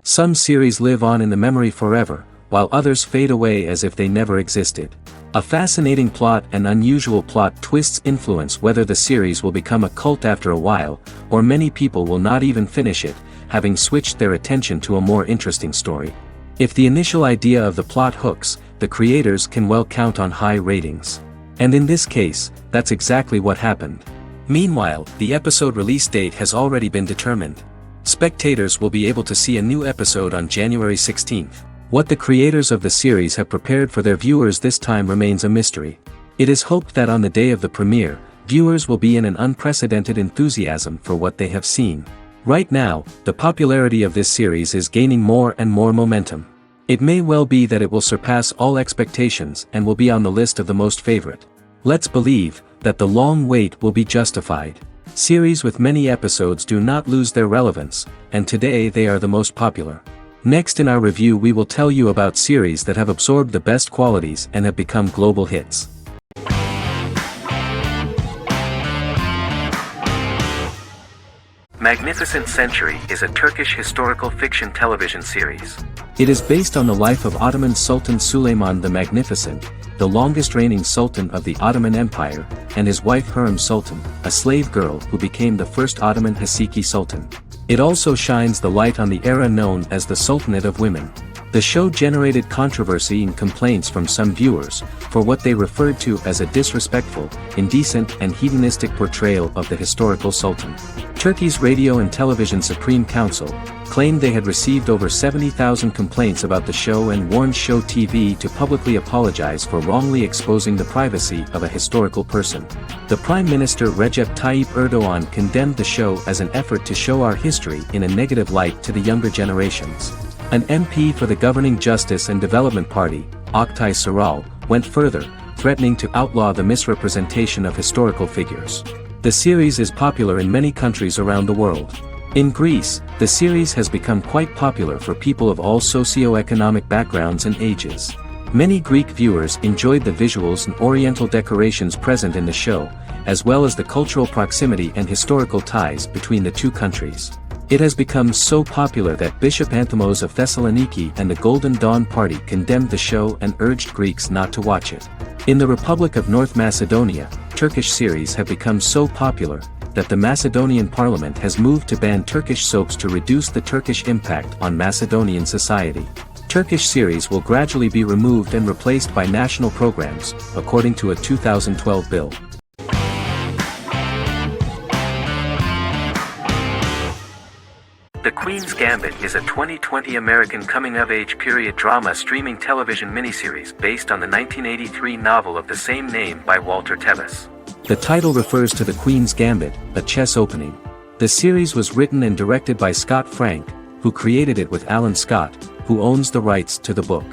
Some series live on in the memory forever, while others fade away as if they never existed. A fascinating plot and unusual plot twists influence whether the series will become a cult after a while, or many people will not even finish it, having switched their attention to a more interesting story. If the initial idea of the plot hooks, the creators can well count on high ratings. And in this case, that's exactly what happened. Meanwhile, the episode release date has already been determined. Spectators will be able to see a new episode on January 16th. What the creators of the series have prepared for their viewers this time remains a mystery. It is hoped that on the day of the premiere, viewers will be in an unprecedented enthusiasm for what they have seen. Right now, the popularity of this series is gaining more and more momentum. It may well be that it will surpass all expectations and will be on the list of the most favorite. Let's believe that the long wait will be justified. Series with many episodes do not lose their relevance, and today they are the most popular. Next in our review we will tell you about series that have absorbed the best qualities and have become global hits. Magnificent Century is a Turkish historical fiction television series. It is based on the life of Ottoman Sultan Süleyman the Magnificent, the longest reigning sultan of the Ottoman Empire, and his wife Hürrem Sultan, a slave girl who became the first Ottoman Haseki Sultan. It also shines the light on the era known as the Sultanate of Women. The show generated controversy and complaints from some viewers, for what they referred to as a disrespectful, indecent and hedonistic portrayal of the historical sultan. Turkey's Radio and Television Supreme Council claimed they had received over 70,000 complaints about the show and warned Show TV to publicly apologize for wrongly exposing the privacy of a historical person. The Prime Minister Recep Tayyip Erdoğan condemned the show as an effort to show our history in a negative light to the younger generations. An MP for the governing Justice and Development Party, Oktay Saral, went further, threatening to outlaw the misrepresentation of historical figures. The series is popular in many countries around the world. In Greece, the series has become quite popular for people of all socio-economic backgrounds and ages. Many Greek viewers enjoyed the visuals and oriental decorations present in the show, as well as the cultural proximity and historical ties between the two countries. It has become so popular that Bishop Anthimos of Thessaloniki and the Golden Dawn Party condemned the show and urged Greeks not to watch it. In the Republic of North Macedonia, Turkish series have become so popular that the Macedonian parliament has moved to ban Turkish soaps to reduce the Turkish impact on Macedonian society. Turkish series will gradually be removed and replaced by national programs, according to a 2012 bill. The Queen's Gambit is a 2020 American coming-of-age period drama streaming television miniseries based on the 1983 novel of the same name by Walter Tevis. The title refers to the Queen's Gambit, a chess opening. The series was written and directed by Scott Frank, who created it with Alan Scott, who owns the rights to the book.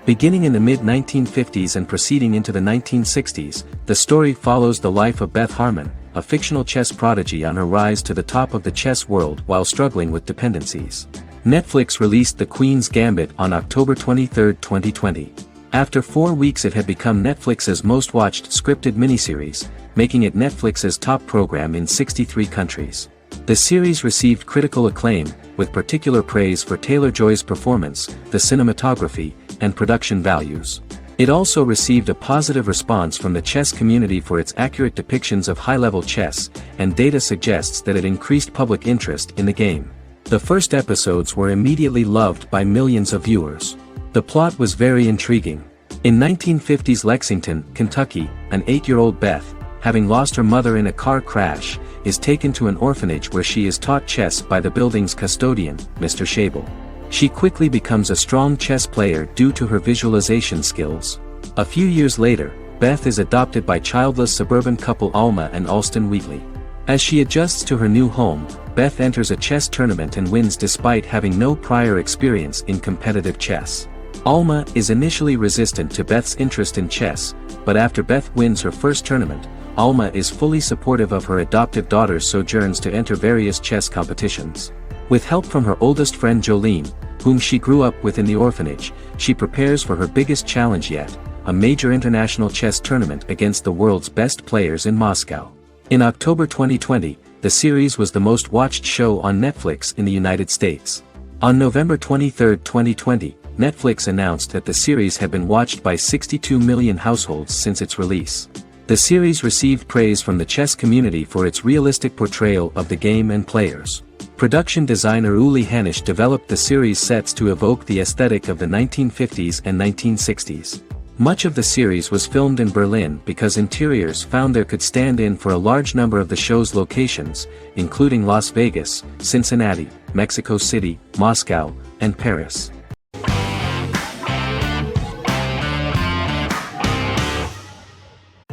Beginning in the mid-1950s and proceeding into the 1960s, the story follows the life of Beth Harmon, a fictional chess prodigy on her rise to the top of the chess world while struggling with dependencies. Netflix released The Queen's Gambit on October 23, 2020. After 4 weeks it had become Netflix's most watched scripted miniseries, making it Netflix's top program in 63 countries. The series received critical acclaim, with particular praise for Taylor-Joy's performance, the cinematography, and production values. It also received a positive response from the chess community for its accurate depictions of high-level chess, and data suggests that it increased public interest in the game. The first episodes were immediately loved by millions of viewers. The plot was very intriguing. In 1950s Lexington, Kentucky, an 8-year-old Beth, having lost her mother in a car crash, is taken to an orphanage where she is taught chess by the building's custodian, Mr. Schabel. She quickly becomes a strong chess player due to her visualization skills. A few years later, Beth is adopted by childless suburban couple Alma and Alston Wheatley. As she adjusts to her new home, Beth enters a chess tournament and wins despite having no prior experience in competitive chess. Alma is initially resistant to Beth's interest in chess, but after Beth wins her first tournament, Alma is fully supportive of her adoptive daughter's sojourns to enter various chess competitions. With help from her oldest friend Jolene, whom she grew up with in the orphanage, she prepares for her biggest challenge yet, a major international chess tournament against the world's best players in Moscow. In October 2020, the series was the most watched show on Netflix in the United States. On November 23, 2020, Netflix announced that the series had been watched by 62 million households since its release. The series received praise from the chess community for its realistic portrayal of the game and players. Production designer Uli Hanisch developed the series' sets to evoke the aesthetic of the 1950s and 1960s. Much of the series was filmed in Berlin because interiors found there could stand in for a large number of the show's locations, including Las Vegas, Cincinnati, Mexico City, Moscow, and Paris.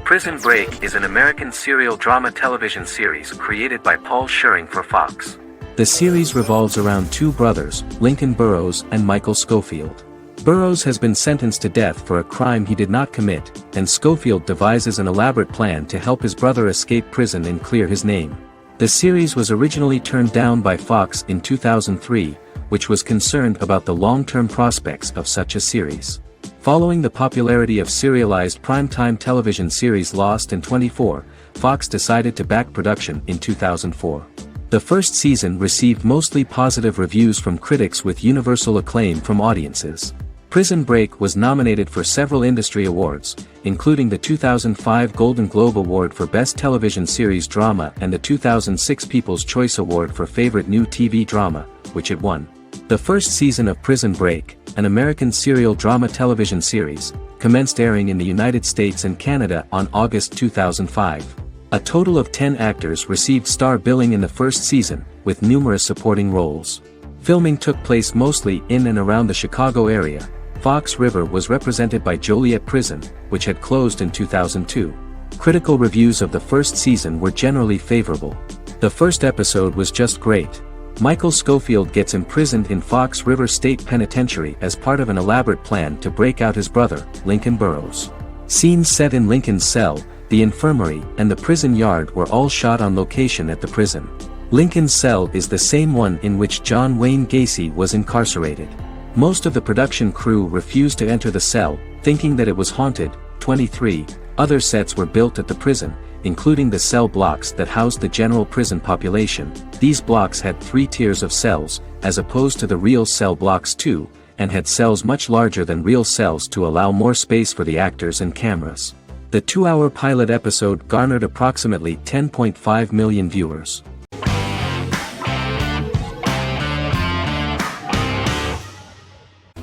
Prison Break is an American serial drama television series created by Paul Scheuring for Fox. The series revolves around two brothers, Lincoln Burrows and Michael Scofield. Burrows has been sentenced to death for a crime he did not commit, and Scofield devises an elaborate plan to help his brother escape prison and clear his name. The series was originally turned down by Fox in 2003, which was concerned about the long-term prospects of such a series. Following the popularity of serialized primetime television series Lost and 24, Fox decided to back production in 2004. The first season received mostly positive reviews from critics with universal acclaim from audiences. Prison Break was nominated for several industry awards, including the 2005 Golden Globe Award for Best Television Series Drama and the 2006 People's Choice Award for Favorite New TV Drama, which it won. The first season of Prison Break, an American serial drama television series, commenced airing in the United States and Canada on August 2005. A total of 10 actors received star billing in the first season, with numerous supporting roles. Filming took place mostly in and around the Chicago area. Fox River was represented by Joliet Prison, which had closed in 2002. Critical reviews of the first season were generally favorable. The first episode was just great. Michael Scofield gets imprisoned in Fox River State Penitentiary as part of an elaborate plan to break out his brother, Lincoln Burrows. Scenes set in Lincoln's cell, the infirmary, and the prison yard were all shot on location at the prison. Lincoln's cell is the same one in which John Wayne Gacy was incarcerated. Most of the production crew refused to enter the cell, thinking that it was haunted. 23 other sets were built at the prison, including the cell blocks that housed the general prison population. These blocks had 3 tiers of cells, as opposed to the real cell blocks 2, and had cells much larger than real cells to allow more space for the actors and cameras. The 2-hour pilot episode garnered approximately 10.5 million viewers.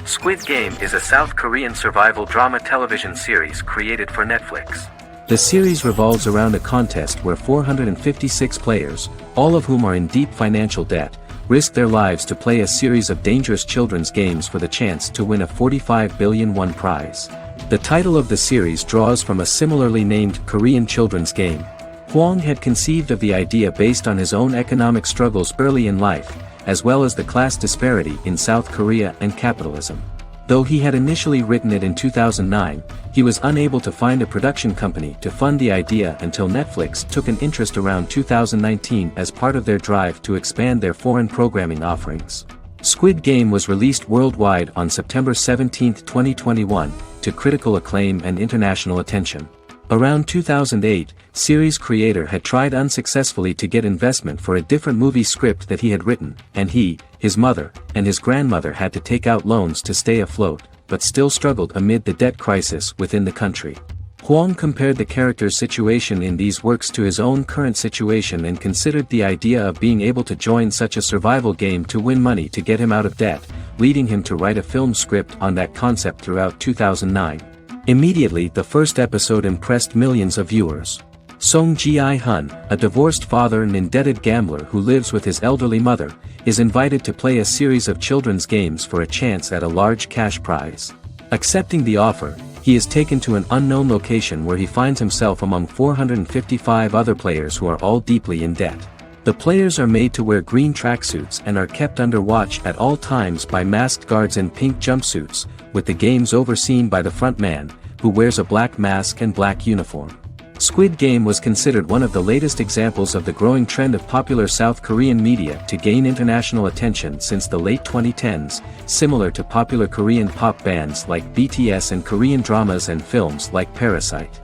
Squid Game is a South Korean survival drama television series created for Netflix. The series revolves around a contest where 456 players, all of whom are in deep financial debt, risk their lives to play a series of dangerous children's games for the chance to win a 45 billion won prize. The title of the series draws from a similarly named Korean children's game. Hwang had conceived of the idea based on his own economic struggles early in life, as well as the class disparity in South Korea and capitalism. Though he had initially written it in 2009, he was unable to find a production company to fund the idea until Netflix took an interest around 2019 as part of their drive to expand their foreign programming offerings. Squid Game was released worldwide on September 17, 2021, to critical acclaim and international attention. Around 2008, series creator had tried unsuccessfully to get investment for a different movie script that he had written, and he, his mother, and his grandmother had to take out loans to stay afloat, but still struggled amid the debt crisis within the country. Hwang compared the character's situation in these works to his own current situation and considered the idea of being able to join such a survival game to win money to get him out of debt, leading him to write a film script on that concept throughout 2009. Immediately the first episode impressed millions of viewers. Song Ji-hun, a divorced father and indebted gambler who lives with his elderly mother, is invited to play a series of children's games for a chance at a large cash prize. Accepting the offer, he is taken to an unknown location where he finds himself among 455 other players who are all deeply in debt. The players are made to wear green tracksuits and are kept under watch at all times by masked guards in pink jumpsuits, with the games overseen by the front man, who wears a black mask and black uniform. Squid Game was considered one of the latest examples of the growing trend of popular South Korean media to gain international attention since the late 2010s, similar to popular Korean pop bands like BTS and Korean dramas and films like Parasite.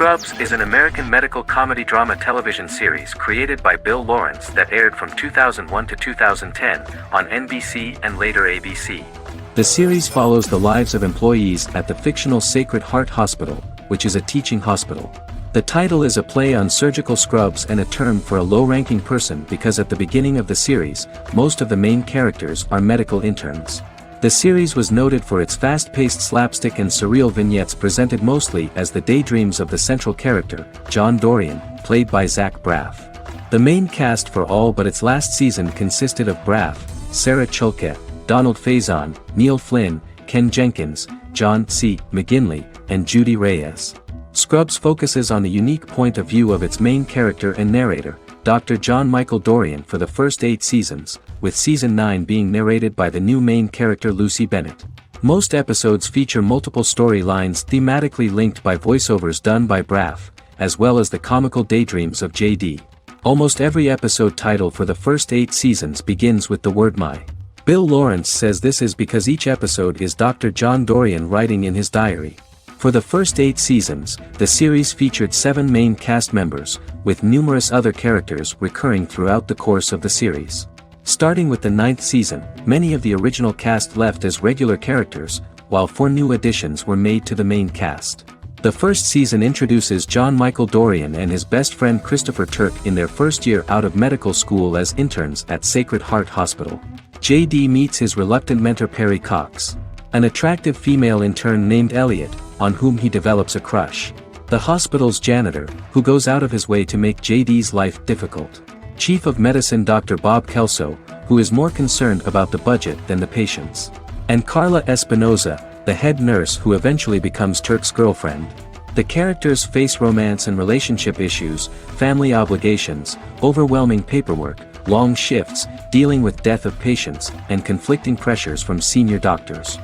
Scrubs is an American medical comedy drama television series created by Bill Lawrence that aired from 2001 to 2010 on NBC and later ABC. The series follows the lives of employees at the fictional Sacred Heart Hospital, which is a teaching hospital. The title is a play on surgical scrubs and a term for a low-ranking person because at the beginning of the series, most of the main characters are medical interns. The series was noted for its fast-paced slapstick and surreal vignettes presented mostly as the daydreams of the central character, John Doriyaann, played by Zach Braff. The main cast for all but its last season consisted of Braff, Sarah Chulke, Donald Faison, Neil Flynn, Ken Jenkins, John C. McGinley, and Judy Reyes. Scrubs focuses on the unique point of view of its main character and narrator, Dr. John Michael Doriyaann for the first 8 seasons, with season 9 being narrated by the new main character Lucy Bennett. Most episodes feature multiple storylines thematically linked by voiceovers done by Braff, as well as the comical daydreams of JD. Almost every episode title for the first 8 seasons begins with the word my. Bill Lawrence says this is because each episode is Dr. John Doriyaann writing in his diary. For the first 8 seasons, the series featured 7 main cast members, with numerous other characters recurring throughout the course of the series. Starting with the 9th season, many of the original cast left as regular characters, while 4 new additions were made to the main cast. The first season introduces John Michael Doriyaann and his best friend Christopher Turk in their first year out of medical school as interns at Sacred Heart Hospital. JD meets his reluctant mentor Perry Cox, an attractive female intern named Elliot, on whom he develops a crush. The hospital's janitor, who goes out of his way to make JD's life difficult. Chief of Medicine Dr. Bob Kelso, who is more concerned about the budget than the patients. And Carla Espinoza, the head nurse who eventually becomes Turk's girlfriend. The characters face romance and relationship issues, family obligations, overwhelming paperwork, long shifts, dealing with death of patients, and conflicting pressures from senior doctors.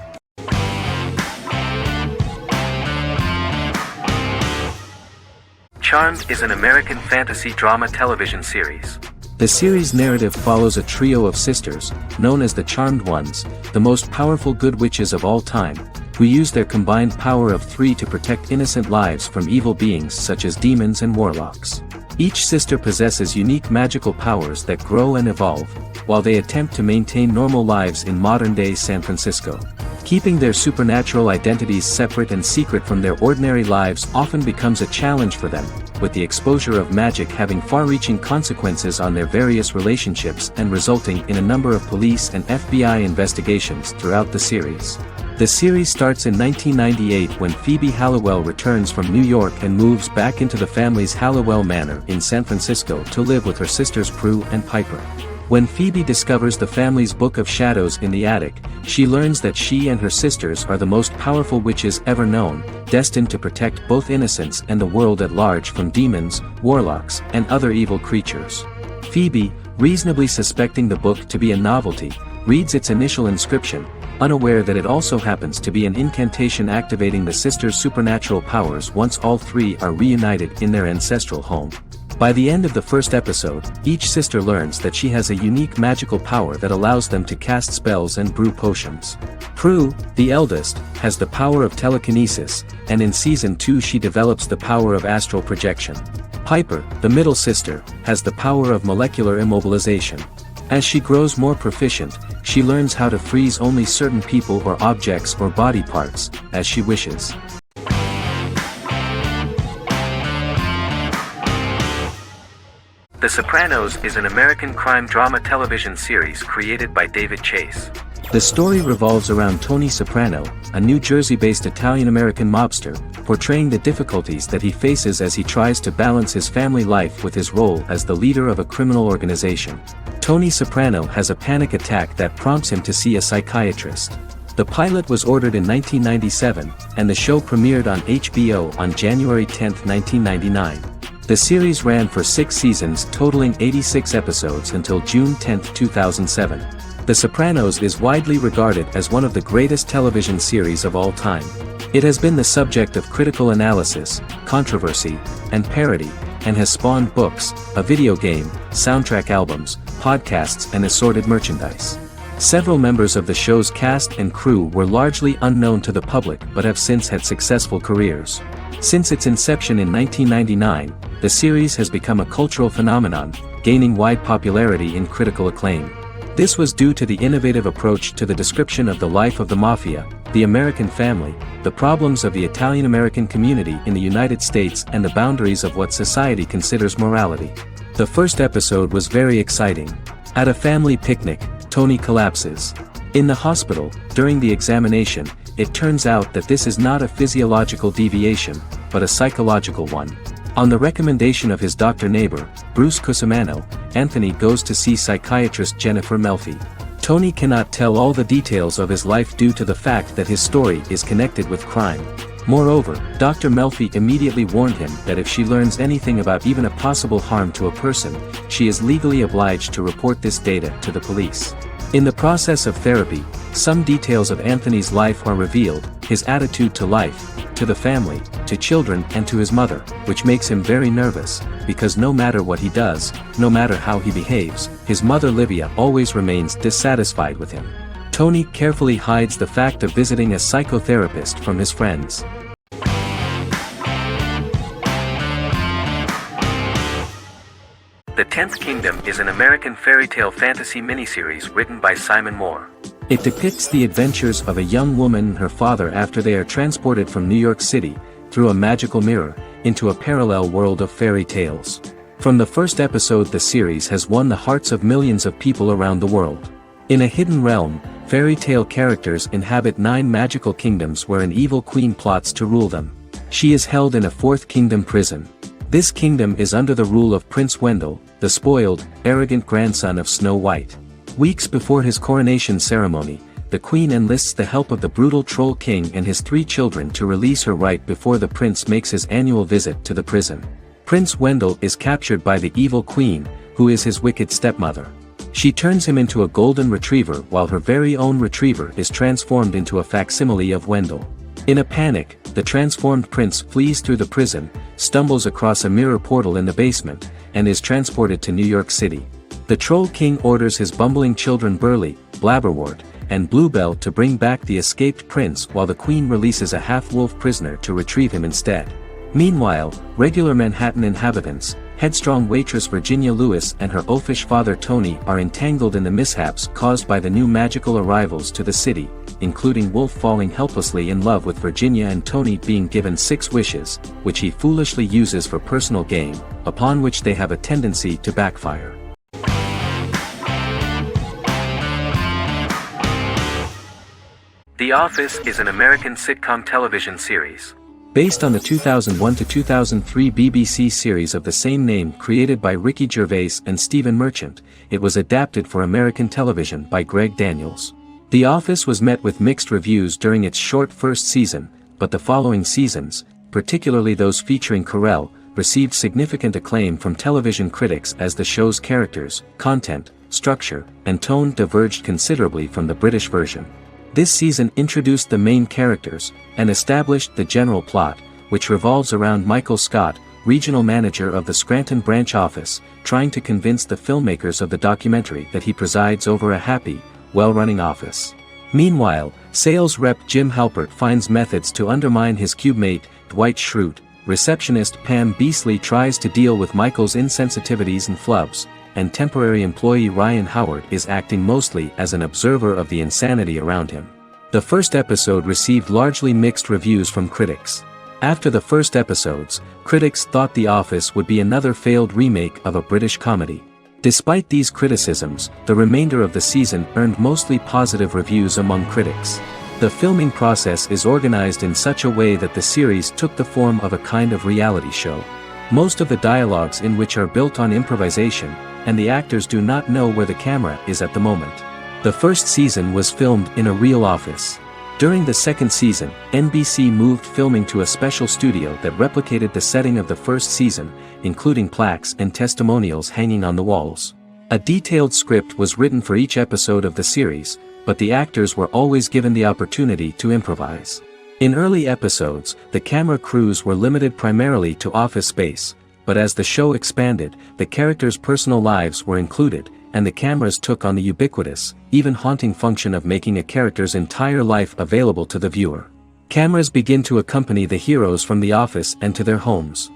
Charmed is an American fantasy drama television series. The series' narrative follows a trio of sisters, known as the Charmed Ones, the most powerful good witches of all time, who use their combined power of 3 to protect innocent lives from evil beings such as demons and warlocks. Each sister possesses unique magical powers that grow and evolve, while they attempt to maintain normal lives in modern-day San Francisco. Keeping their supernatural identities separate and secret from their ordinary lives often becomes a challenge for them, with the exposure of magic having far-reaching consequences on their various relationships and resulting in a number of police and FBI investigations throughout the series. The series starts in 1998 when Phoebe Halliwell returns from New York and moves back into the family's Halliwell Manor in San Francisco to live with her sisters Prue and Piper. When Phoebe discovers the family's Book of Shadows in the attic, she learns that she and her sisters are the most powerful witches ever known, destined to protect both innocents and the world at large from demons, warlocks, and other evil creatures. Phoebe, reasonably suspecting the book to be a novelty, reads its initial inscription, unaware that it also happens to be an incantation activating the sisters' supernatural powers once all 3 are reunited in their ancestral home. By the end of the first episode, each sister learns that she has a unique magical power that allows them to cast spells and brew potions. Prue, the eldest, has the power of telekinesis, and in season 2 she develops the power of astral projection. Piper, the middle sister, has the power of molecular immobilization. As she grows more proficient, she learns how to freeze only certain people or objects or body parts, as she wishes. The Sopranos is an American crime drama television series created by David Chase. The story revolves around Tony Soprano, a New Jersey-based Italian-American mobster, portraying the difficulties that he faces as he tries to balance his family life with his role as the leader of a criminal organization. Tony Soprano has a panic attack that prompts him to see a psychiatrist. The pilot was ordered in 1997, and the show premiered on HBO on January 10, 1999. The series ran for 6 seasons totaling 86 episodes until June 10, 2007. The Sopranos is widely regarded as one of the greatest television series of all time. It has been the subject of critical analysis, controversy, and parody, and has spawned books, a video game, soundtrack albums, podcasts and assorted merchandise. Several members of the show's cast and crew were largely unknown to the public but have since had successful careers. Since its inception in 1999, the series has become a cultural phenomenon, gaining wide popularity and critical acclaim. This was due to the innovative approach to the description of the life of the mafia, the American family, the problems of the Italian-American community in the United States and the boundaries of what society considers morality. The first episode was very exciting. At a family picnic, Tony collapses. In the hospital, during the examination, it turns out that this is not a physiological deviation, but a psychological one. On the recommendation of his doctor neighbor, Bruce Cusimano, Anthony goes to see psychiatrist Jennifer Melfi. Tony cannot tell all the details of his life due to the fact that his story is connected with crime. Moreover, Dr. Melfi immediately warned him that if she learns anything about even a possible harm to a person, she is legally obliged to report this data to the police. In the process of therapy, some details of Anthony's life are revealed, his attitude to life, to the family, to children and to his mother, which makes him very nervous, because no matter what he does, no matter how he behaves, his mother Livia always remains dissatisfied with him. Tony carefully hides the fact of visiting a psychotherapist from his friends. The 10th Kingdom is an American fairy tale fantasy miniseries written by Simon Moore. It depicts the adventures of a young woman and her father after they are transported from New York City, through a magical mirror, into a parallel world of fairy tales. From the first episode, the series has won the hearts of millions of people around the world. In a hidden realm, fairy tale characters inhabit 9 magical kingdoms where an evil queen plots to rule them. She is held in a 4th kingdom prison. This kingdom is under the rule of Prince Wendell, the spoiled, arrogant grandson of Snow White. Weeks before his coronation ceremony, the queen enlists the help of the brutal Troll King and his 3 children to release her right before the prince makes his annual visit to the prison. Prince Wendell is captured by the evil queen, who is his wicked stepmother. She turns him into a golden retriever while her very own retriever is transformed into a facsimile of Wendell. In a panic, the transformed prince flees through the prison, stumbles across a mirror portal in the basement, and is transported to New York City. The Troll King orders his bumbling children Burley, Blabberwort, and Bluebell to bring back the escaped prince while the queen releases a half-wolf prisoner to retrieve him instead. Meanwhile, regular Manhattan inhabitants, headstrong waitress Virginia Lewis and her oafish father Tony are entangled in the mishaps caused by the new magical arrivals to the city, including Wolf falling helplessly in love with Virginia and Tony being given 6 wishes, which he foolishly uses for personal gain, upon which they have a tendency to backfire. The Office is an American sitcom television series. Based on the 2001 to 2003 BBC series of the same name created by Ricky Gervais and Stephen Merchant, it was adapted for American television by Greg Daniels. The Office was met with mixed reviews during its short first season, but the following seasons, particularly those featuring Carell, received significant acclaim from television critics as the show's characters, content, structure, and tone diverged considerably from the British version. This season introduced the main characters, and established the general plot, which revolves around Michael Scott, regional manager of the Scranton branch office, trying to convince the filmmakers of the documentary that he presides over a happy, well-running office. Meanwhile, sales rep Jim Halpert finds methods to undermine his cubemate, Dwight Schrute. Receptionist Pam Beasley tries to deal with Michael's insensitivities and flubs, and temporary employee Ryan Howard is acting mostly as an observer of the insanity around him. The first episode received largely mixed reviews from critics. After the first episodes, critics thought The Office would be another failed remake of a British comedy. Despite these criticisms, the remainder of the season earned mostly positive reviews among critics. The filming process is organized in such a way that the series took the form of a kind of reality show. Most of the dialogues in which are built on improvisation, and the actors do not know where the camera is at the moment. The first season was filmed in a real office. During the second season, NBC moved filming to a special studio that replicated the setting of the first season, including plaques and testimonials hanging on the walls. A detailed script was written for each episode of the series, but the actors were always given the opportunity to improvise. In early episodes, the camera crews were limited primarily to office space, but as the show expanded, the characters' personal lives were included, and the cameras took on the ubiquitous, even haunting function of making a character's entire life available to the viewer. Cameras begin to accompany the heroes from the office and to their homes.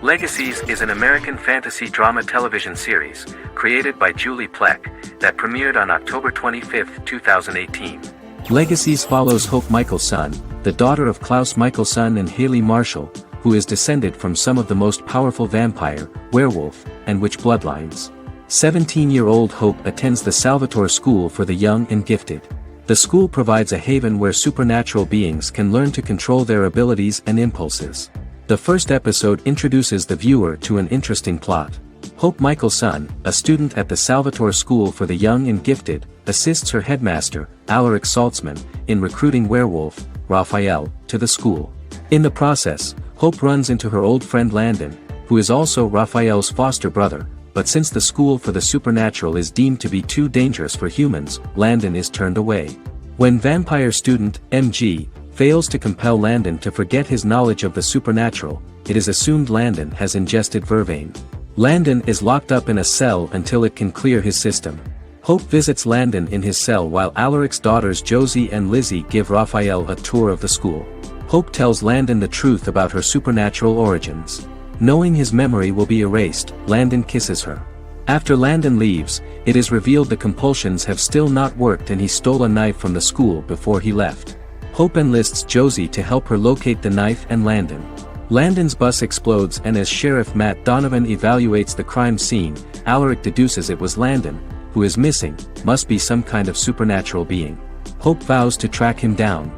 Legacies is an American fantasy drama television series, created by Julie Plec, that premiered on October 25, 2018. Legacies follows Hope Michelson, the daughter of Klaus Michelson and Haley Marshall, who is descended from some of the most powerful vampire, werewolf, and witch bloodlines. 17-year-old Hope attends the Salvatore School for the Young and Gifted. The school provides a haven where supernatural beings can learn to control their abilities and impulses. The first episode introduces the viewer to an interesting plot. Hope Michelson, a student at the Salvatore School for the Young and Gifted, assists her headmaster, Alaric Saltzman, in recruiting werewolf, Raphael, to the school. In the process, Hope runs into her old friend Landon, who is also Raphael's foster brother, but since the school for the supernatural is deemed to be too dangerous for humans, Landon is turned away. When vampire student, MG, fails to compel Landon to forget his knowledge of the supernatural, it is assumed Landon has ingested vervain. Landon is locked up in a cell until it can clear his system. Hope visits Landon in his cell while Alaric's daughters Josie and Lizzie give Raphael a tour of the school. Hope tells Landon the truth about her supernatural origins. Knowing his memory will be erased, Landon kisses her. After Landon leaves, it is revealed the compulsions have still not worked and he stole a knife from the school before he left. Hope enlists Josie to help her locate the knife and Landon. Landon's bus explodes and as Sheriff Matt Donovan evaluates the crime scene, Alaric deduces it was Landon, who is missing, must be some kind of supernatural being. Hope vows to track him down,